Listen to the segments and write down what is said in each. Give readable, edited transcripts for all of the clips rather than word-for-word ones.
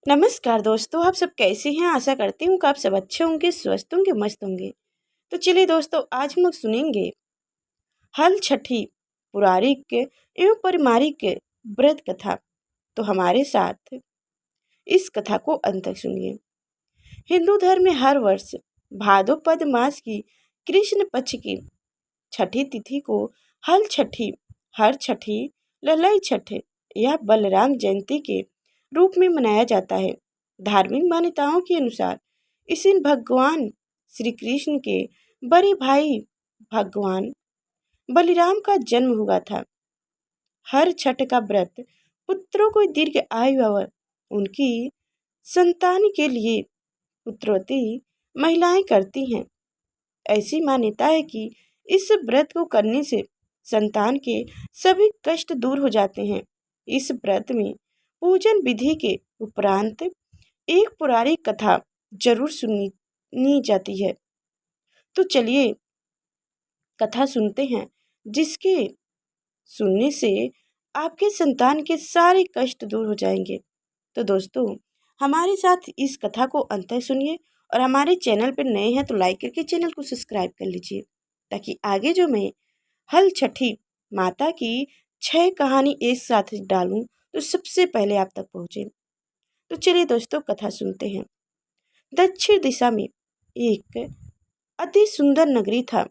नमस्कार दोस्तों, आप सब कैसे हैं। आशा करती हूँ कि आप सब अच्छे होंगे, स्वस्थ होंगे, मस्त होंगे। तो चलिए दोस्तों, आज हम लोग सुनेंगे हल छठी पुराणिक एवं पारिवारिक व्रत कथा। तो हमारे साथ इस कथा को अंत तक सुनिए। हिंदू धर्म में हर वर्ष भाद्रपद मास की कृष्ण पक्ष की छठी तिथि को हल छठी, हर छठी, ललाई छठ या बलराम जयंती के रूप में मनाया जाता है। धार्मिक मान्यताओं के अनुसार इस दिन भगवान श्री कृष्ण के बड़े भाई भगवान बलिराम का जन्म हुआ था। हर छठ का व्रत पुत्रों को दीर्घ आयु और उनकी संतान के लिए पुत्रवती महिलाएं करती हैं। ऐसी मान्यता है कि इस व्रत को करने से संतान के सभी कष्ट दूर हो जाते हैं। इस व्रत में पूजन विधि के उपरांत एक पौराणिक कथा जरूर सुननी जाती है। तो चलिए कथा सुनते हैं, जिसके सुनने से आपके संतान के सारे कष्ट दूर हो जाएंगे। तो दोस्तों, हमारे साथ इस कथा को अंत तक सुनिए और हमारे चैनल पर नए हैं तो लाइक करके चैनल को सब्सक्राइब कर लीजिए, ताकि आगे जो मैं हल छठी माता की 6 कहानी एक साथ डालूं तो सबसे पहले आप तक पहुंचे। तो चलिए दोस्तों, कथा सुनते हैं। दक्षिण दिशा में एक अति सुंदर नगरी था।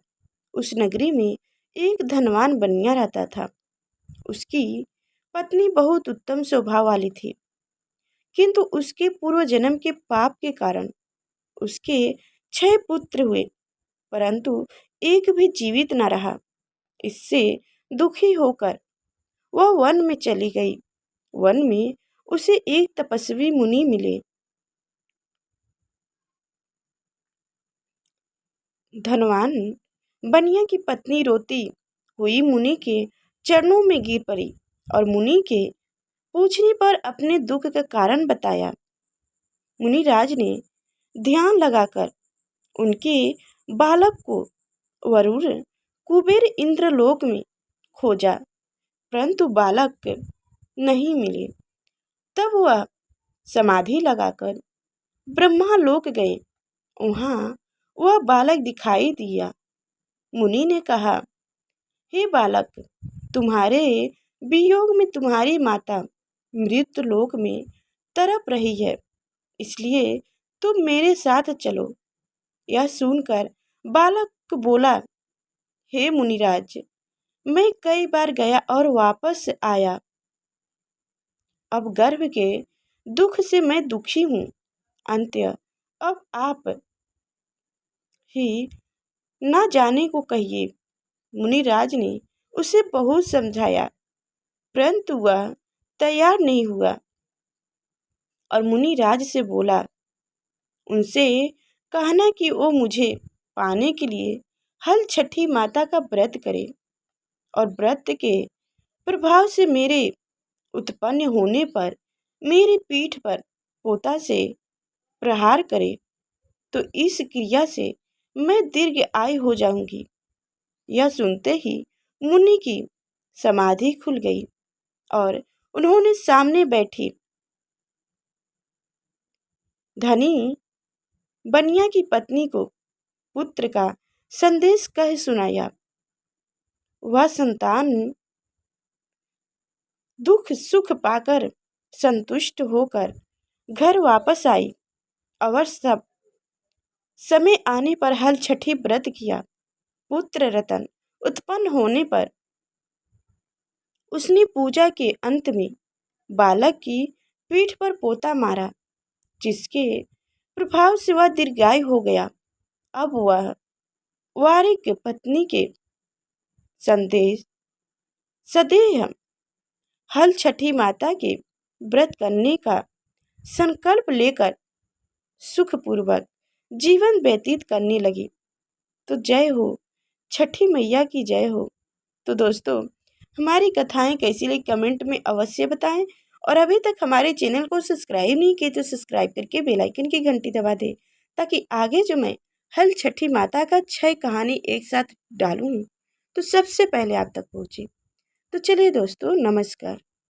उस नगरी में एक धनवान बनिया रहता था। उसकी पत्नी बहुत उत्तम स्वभाव वाली थी, किंतु उसके पूर्व जन्म के पाप के कारण उसके 6 पुत्र हुए, परंतु एक भी जीवित न रहा। इससे दुखी होकर वह वन में चली गई। वन में उसे एक तपस्वी मुनि मिले। धनवान बनिया की पत्नी रोती हुई मुनि के चरणों में गिर पड़ी और मुनि के पूछने पर अपने दुख का कारण बताया। मुनिराज ने ध्यान लगाकर उनके बालक को वरुण कुबेर इंद्रलोक में खोजा, परंतु बालक नहीं मिले। तब वह समाधि लगाकर ब्रह्मालोक गए। वहाँ वह बालक दिखाई दिया। मुनि ने कहा, हे बालक, तुम्हारे वियोग में तुम्हारी माता मृत्यु लोक में तड़प रही है, इसलिए तुम मेरे साथ चलो। यह सुनकर बालक बोला, हे मुनिराज, मैं कई बार गया और वापस आया। अब गर्भ के दुख से मैं दुखी हूँ। अंत्य अब आप ही ना जाने को कहिए। मुनिराज ने उसे बहुत समझाया, परंतु वह तैयार नहीं हुआ और मुनिराज से बोला, उनसे कहना कि वो मुझे पाने के लिए हल छठी माता का व्रत करे और व्रत के प्रभाव से मेरे उत्पन्न होने पर मेरी पीठ पर पोता से प्रहार करे, तो इस क्रिया से मैं दीर्घ आयु हो जाऊंगी। यह सुनते ही मुनि की समाधि खुल गई और उन्होंने सामने बैठी धनी बनिया की पत्नी को पुत्र का संदेश कह सुनाया। वह संतान दुख सुख पाकर संतुष्ट होकर घर वापस आई और सब समय आने पर हल छठी व्रत किया। पुत्र रतन उत्पन्न होने पर उसने पूजा के अंत में बालक की पीठ पर पोता मारा, जिसके प्रभाव से वह दीर्घायु हो गया। अब वह वारिक पत्नी के संदेश सदैव हल छठी माता के व्रत करने का संकल्प लेकर सुखपूर्वक जीवन व्यतीत करने लगी। तो जय हो छठी मैया की, जय हो। तो दोस्तों, हमारी कथाएं कैसी लगी कमेंट में अवश्य बताएं और अभी तक हमारे चैनल को सब्सक्राइब नहीं किए तो सब्सक्राइब करके बेल आइकन की घंटी दबा दें, ताकि आगे जो मैं हल छठी माता का 6 कहानी एक साथ डालूं तो सबसे पहले आप तक पहुंचे। तो चलिए दोस्तों, नमस्कार।